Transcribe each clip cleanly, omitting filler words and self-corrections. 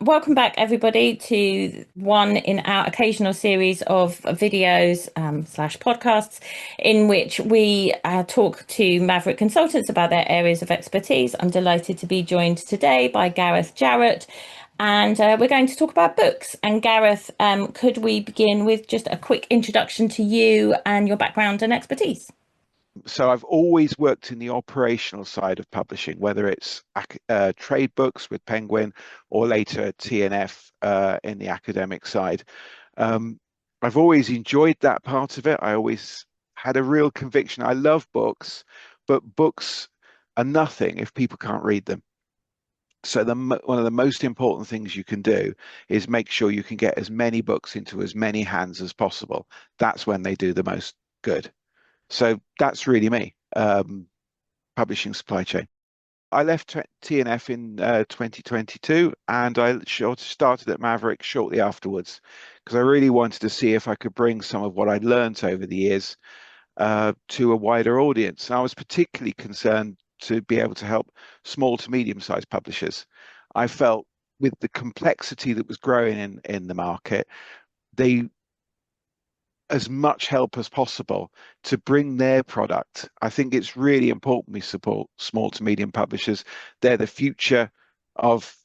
Welcome back, everybody, to one in our occasional series of videos slash podcasts in which we talk to Maverick consultants about their areas of expertise. I'm delighted to be joined today by Gareth Jarrett, and we're going to talk about books. And Gareth, could we begin with just a quick introduction to you and your background and expertise? So I've always worked in the operational side of publishing, whether it's trade books with Penguin or later TNF in the academic side. Um, I've always enjoyed that part of it. I always had a real conviction. I love books, but books are nothing if people can't read them. So one of the most important things you can do is make sure you can get as many books into as many hands as possible. That's when they do the most good. So that's really me, publishing supply chain. I left TNF in 2022 and I started at Maverick shortly afterwards because I really wanted to see if I could bring some of what I'd learned over the years to a wider audience. And I was particularly concerned to be able to help small to medium-sized publishers. I felt with the complexity that was growing in the market, they as much help as possible to bring their product. I think it's really important we support small to medium publishers. They're the future of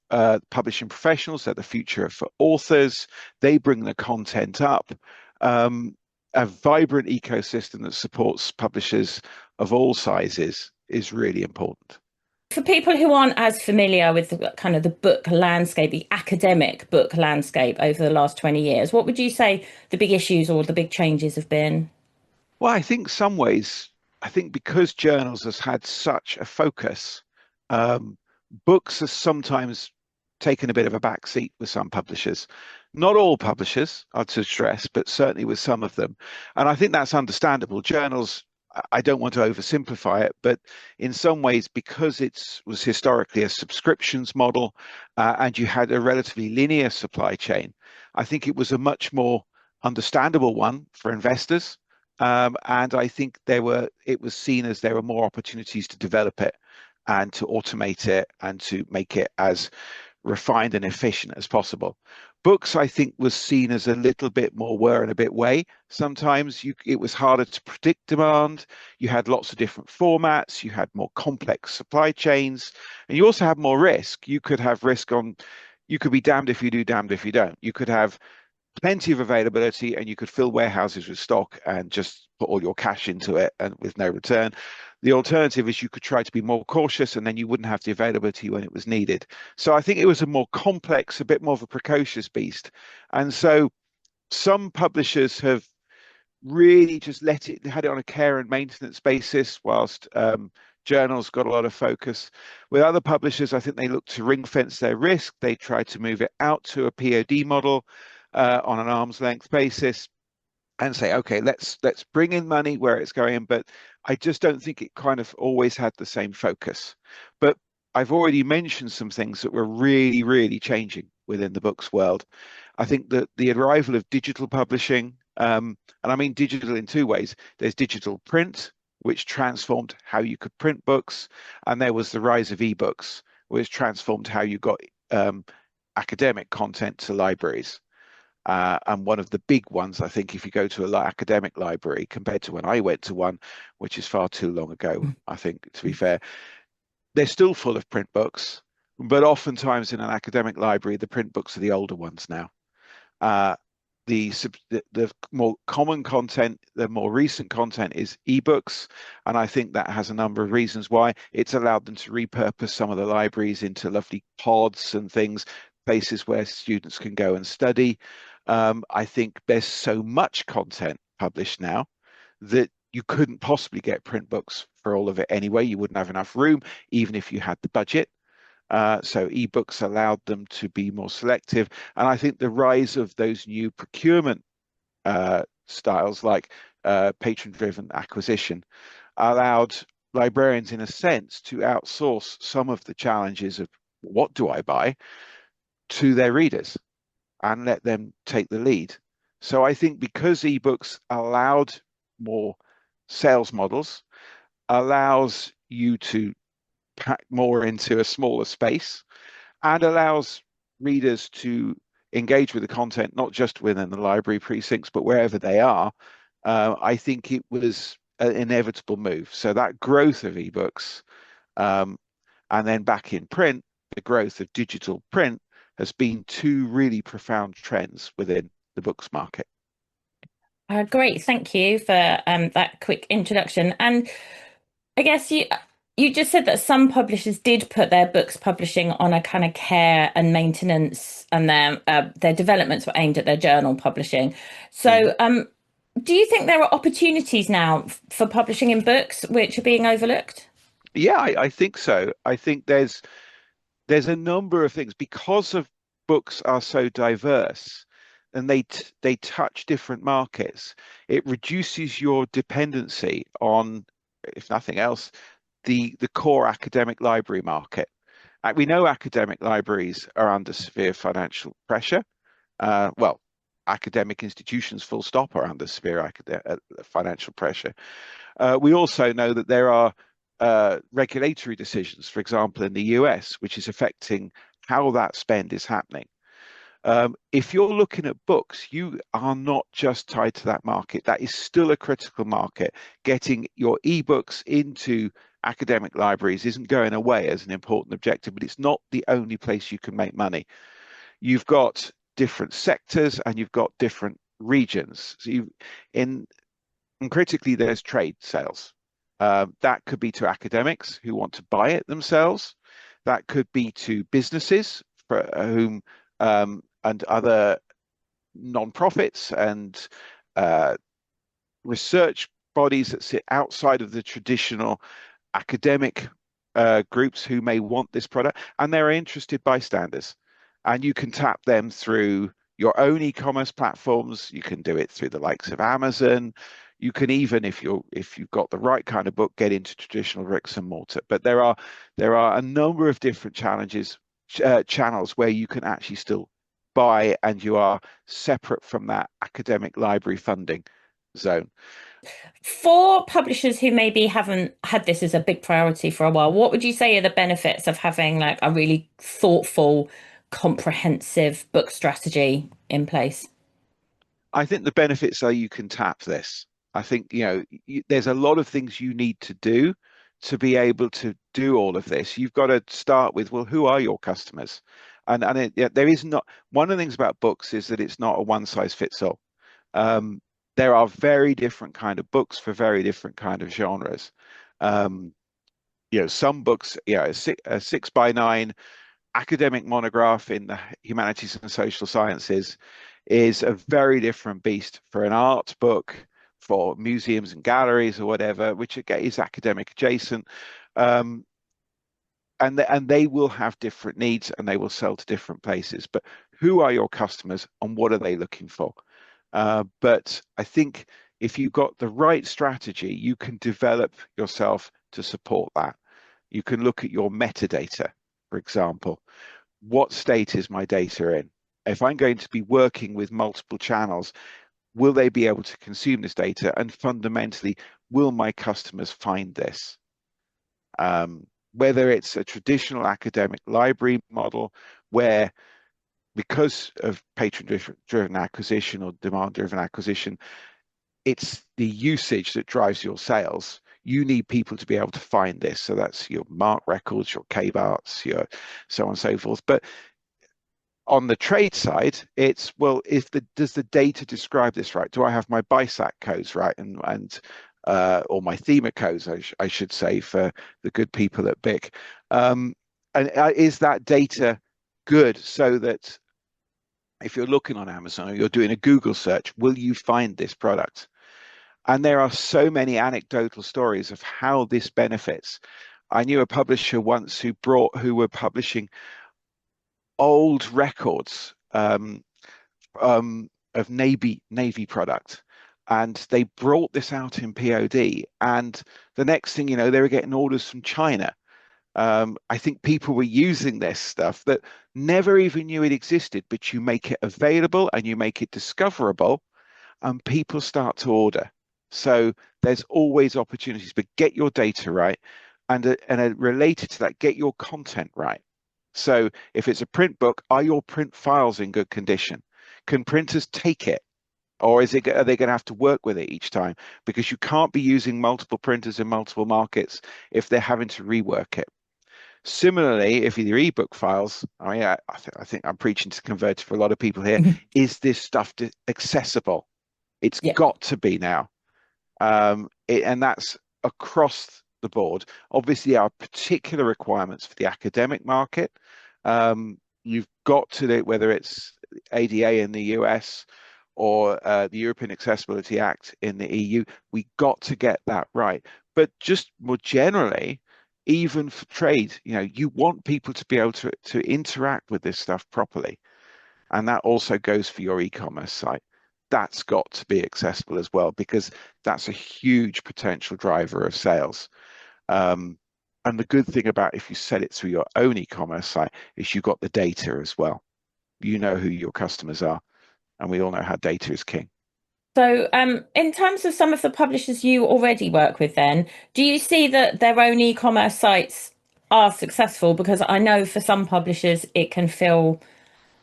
publishing professionals. They're the future for authors. They bring the content up. A vibrant ecosystem that supports publishers of all sizes is really important. For people who aren't as familiar with kind of the book landscape, the academic book landscape over the last 20 years, what would you say the big issues or the big changes have been? Well, I think some ways, I think because journals has had such a focus, um, books have sometimes taken a bit of a back seat with some publishers. Not all publishers, I'd to stress, but certainly with some of them. And I think that's understandable. Journals, I don't want to oversimplify it, but in some ways, because it was historically a subscriptions model and you had a relatively linear supply chain, I think it was a much more understandable one for investors. And I think it was seen as there were more opportunities to develop it and to automate it and to make it as refined and efficient as possible. Books, I think, was seen as a little bit more were and a bit way. Sometimes it was harder to predict demand. You had lots of different formats. You had more complex supply chains, and you also had more risk. You could have risk on. You could be damned if you do, damned if you don't. You could have plenty of availability and you could fill warehouses with stock and just put all your cash into it and with no return. The alternative is you could try to be more cautious and then you wouldn't have the availability when it was needed. So I think it was a more complex, a bit more of a precocious beast. And so some publishers have really just had it on a care and maintenance basis, whilst journals got a lot of focus. With other publishers, I think they look to ring fence their risk. They try to move it out to a POD model on an arm's length basis and say, okay, let's bring in money where it's going. But I just don't think it kind of always had the same focus. But I've already mentioned some things that were really, really changing within the books world. I think that the arrival of digital publishing, and I mean digital in two ways. There's digital print, which transformed how you could print books, and there was the rise of ebooks, which transformed how you got academic content to libraries. And one of the big ones, I think, if you go to a academic library compared to when I went to one, which is far too long ago, I think, to be fair, they're still full of print books, but oftentimes in an academic library, the print books are the older ones now. Uh, the more common content, the more recent content is ebooks, and I think that has a number of reasons why. It's allowed them to repurpose some of the libraries into lovely pods and things, places where students can go and study. I think there's so much content published now that you couldn't possibly get print books for all of it anyway. You wouldn't have enough room, even if you had the budget. So ebooks allowed them to be more selective. And I think the rise of those new procurement styles like patron-driven acquisition allowed librarians, in a sense, to outsource some of the challenges of what do I buy to their readers and let them take the lead. So I think because ebooks allowed more sales models, allows you to pack more into a smaller space and allows readers to engage with the content, not just within the library precincts, but wherever they are, I think it was an inevitable move. So that growth of ebooks, um, and then back in print, the growth of digital print has been two really profound trends within the books market. Great, thank you for that quick introduction. And I guess you just said that some publishers did put their books publishing on a kind of care and maintenance, and their developments were aimed at their journal publishing. Mhm. So, do you think there are opportunities now for publishing in books which are being overlooked? Yeah, I think so. I think there's a number of things because of books are so diverse and they touch different markets. It reduces your dependency on, if nothing else, the core academic library market. We know academic libraries are under severe financial pressure. Well, academic institutions, full stop, are under severe financial pressure. We also know that there are regulatory decisions, for example, in the US, which is affecting how that spend is happening. If you're looking at books, you are not just tied to that market. That is still a critical market. Getting your ebooks into academic libraries isn't going away as an important objective, but it's not the only place you can make money. You've got different sectors and you've got different regions. So in and critically, there's trade sales. That could be to academics who want to buy it themselves. That could be to businesses for whom and other non-profits and uh, research bodies that sit outside of the traditional academic groups who may want this product, and they're interested bystanders. And you can tap them through your own e-commerce platforms. You can do it through the likes of Amazon. You can even, if you've got the right kind of book, get into traditional bricks and mortar. But there are a number of different channels where you can actually still buy, and you are separate from that academic library funding zone. For publishers who maybe haven't had this as a big priority for a while, what would you say are the benefits of having like a really thoughtful, comprehensive book strategy in place? I think the benefits are you can tap this. I think, there's a lot of things you need to do to be able to do all of this. You've got to start with, well, who are your customers? There is not, one of the things about books is that it's not a one size fits all. Um, there are very different kind of books for very different kind of genres. Um, some books, a 6 by 9 academic monograph in the humanities and social sciences is a very different beast for an art book for museums and galleries or whatever, which again is academic adjacent. Um, and they will have different needs and they will sell to different places. But who are your customers and what are they looking for? But I think if you've got the right strategy, you can develop yourself to support that. You can look at your metadata, for example. What state is my data in? If I'm going to be working with multiple channels, will they be able to consume this data? And fundamentally, will my customers find this? Whether it's a traditional academic library model where, because of patron-driven acquisition or demand-driven acquisition, it's the usage that drives your sales. You need people to be able to find this. So that's your Mark records, your KBarts, your so on and so forth. But on the trade side, it's, well, does the data describe this right? Do I have my BISAC codes right? Or my thema codes, I should say, for the good people at BIC. And is that data good so that if you're looking on Amazon or you're doing a Google search, will you find this product? And there are so many anecdotal stories of how this benefits. I knew a publisher once who were publishing old records of Navy product. And they brought this out in POD. And the next thing you know, they were getting orders from China. I think people were using this stuff that never even knew it existed, but you make it available and you make it discoverable, and people start to order. So there's always opportunities, but get your data right, and related to that, get your content right. So if it's a print book, are your print files in good condition? Can printers take it? Or are they going to have to work with it each time? Because you can't be using multiple printers in multiple markets if they're having to rework it. Similarly, if your ebook files, I think I'm preaching to converted for a lot of people here. Is this stuff accessible? It's Yeah. got to be now. And that's across the board. Obviously, there are particular requirements for the academic market. You've got to do, whether it's ADA in the US or the European Accessibility Act in the EU, we got to get that right. But just more generally, even for trade, you want people to be able to interact with this stuff properly. And that also goes for your e-commerce site. That's got to be accessible as well, because that's a huge potential driver of sales. And the good thing about if you sell it through your own e-commerce site is you've got the data as well. You know who your customers are, and we all know how data is king. So, in terms of some of the publishers you already work with, then, do you see that their own e-commerce sites are successful? Because I know for some publishers, it can feel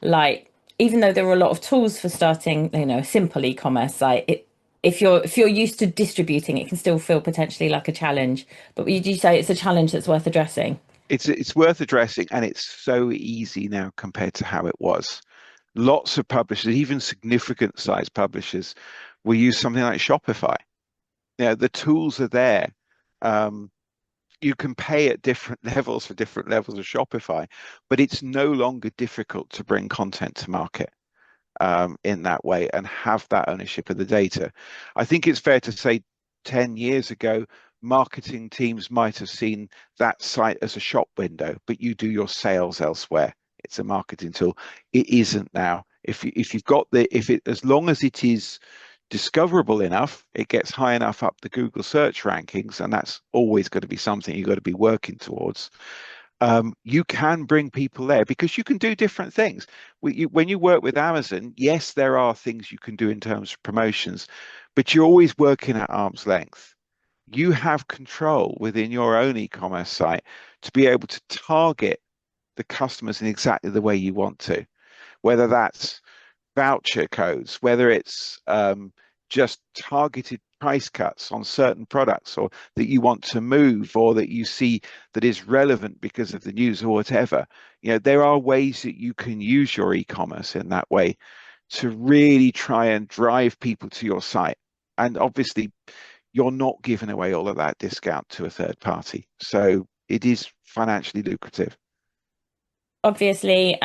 like, even though there are a lot of tools for starting, a simple e-commerce site, if you're used to distributing, it can still feel potentially like a challenge. But would you say it's a challenge that's worth addressing? It's worth addressing, and it's so easy now compared to how it was. Lots of publishers, even significant size publishers, will use something like Shopify. The tools are there. Um, you can pay at different levels for different levels of Shopify, but it's no longer difficult to bring content to market in that way and have that ownership of the data. I think it's fair to say 10 years ago, marketing teams might have seen that site as a shop window, but you do your sales elsewhere. It's a marketing tool. It isn't now. If you've got as long as it is discoverable enough, it gets high enough up the Google search rankings, and that's always going to be something you've got to be working towards. You can bring people there because you can do different things. When you work with Amazon, yes, there are things you can do in terms of promotions, but you're always working at arm's length. You have control within your own e-commerce site to be able to target the customers in exactly the way you want to, whether that's voucher codes, whether it's just targeted price cuts on certain products, or that you want to move, or that you see that is relevant because of the news or whatever. There are ways that you can use your e-commerce in that way to really try and drive people to your site. And obviously, you're not giving away all of that discount to a third party. So it is financially lucrative. Obviously,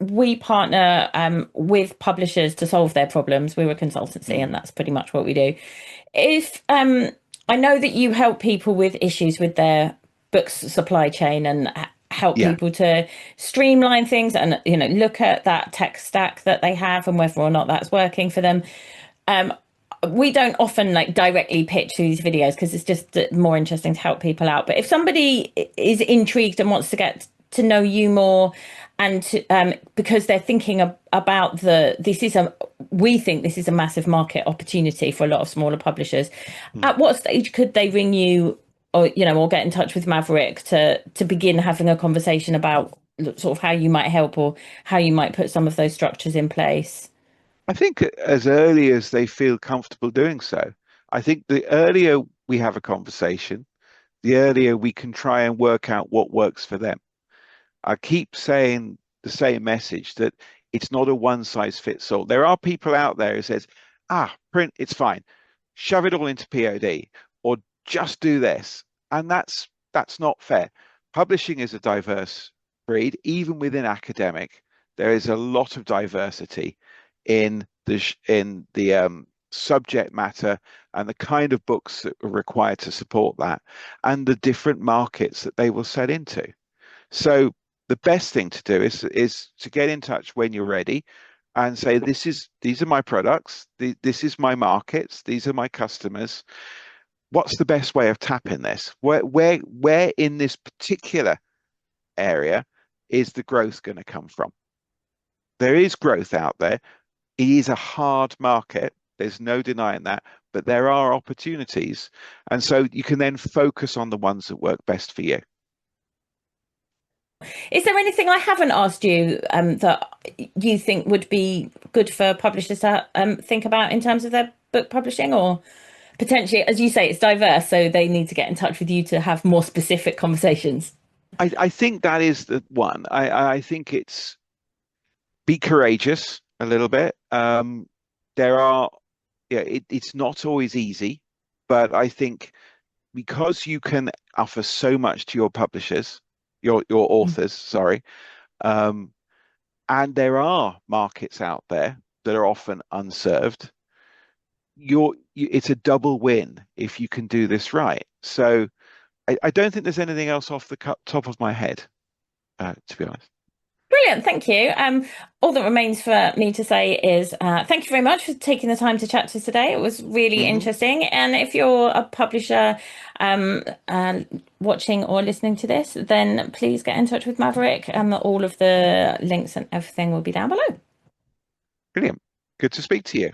we partner with publishers to solve their problems. We're a consultancy, Mm. and that's pretty much what we do. If I know that you help people with issues with their books supply chain and help Yeah. people to streamline things and look at that tech stack that they have and whether or not that's working for them. We don't often like directly pitch these videos because it's just more interesting to help people out. But if somebody is intrigued and wants to get to know you more, and because they're thinking about we think this is a massive market opportunity for a lot of smaller publishers. Mm. At what stage could they ring you, or get in touch with Maverick to begin having a conversation about sort of how you might help or how you might put some of those structures in place? I think as early as they feel comfortable doing so. I think the earlier we have a conversation, the earlier we can try and work out what works for them. I keep saying the same message, that it's not a one size fits all. There are people out there who says, print, it's fine. Shove it all into POD, or just do this. And that's not fair. Publishing is a diverse breed. Even within academic, there is a lot of diversity in the subject matter and the kind of books that are required to support that, and the different markets that they will sell into. So the best thing to do is to get in touch when you're ready and say, these are my products, this is my markets, these are my customers. What's the best way of tapping this? Where in this particular area is the growth going to come from? There is growth out there. It is a hard market. There's no denying that, but there are opportunities. And so you can then focus on the ones that work best for you. Is there anything I haven't asked you that you think would be good for publishers to think about in terms of their book publishing, or potentially, as you say, it's diverse, so they need to get in touch with you to have more specific conversations? I think that is the one. I think it's be courageous a little bit. There are, yeah, it's not always easy, but I think because you can offer so much to your publishers, your authors, sorry, um, and there are markets out there that are often unserved. It's a double win if you can do this right. So I don't think there's anything else off the top of my head, to be honest. Brilliant, thank you. All that remains for me to say is thank you very much for taking the time to chat to us today. It was really Hmm. interesting. And if you're a publisher watching or listening to this, then please get in touch with Maverick. All of the links and everything will be down below. Brilliant. Good to speak to you.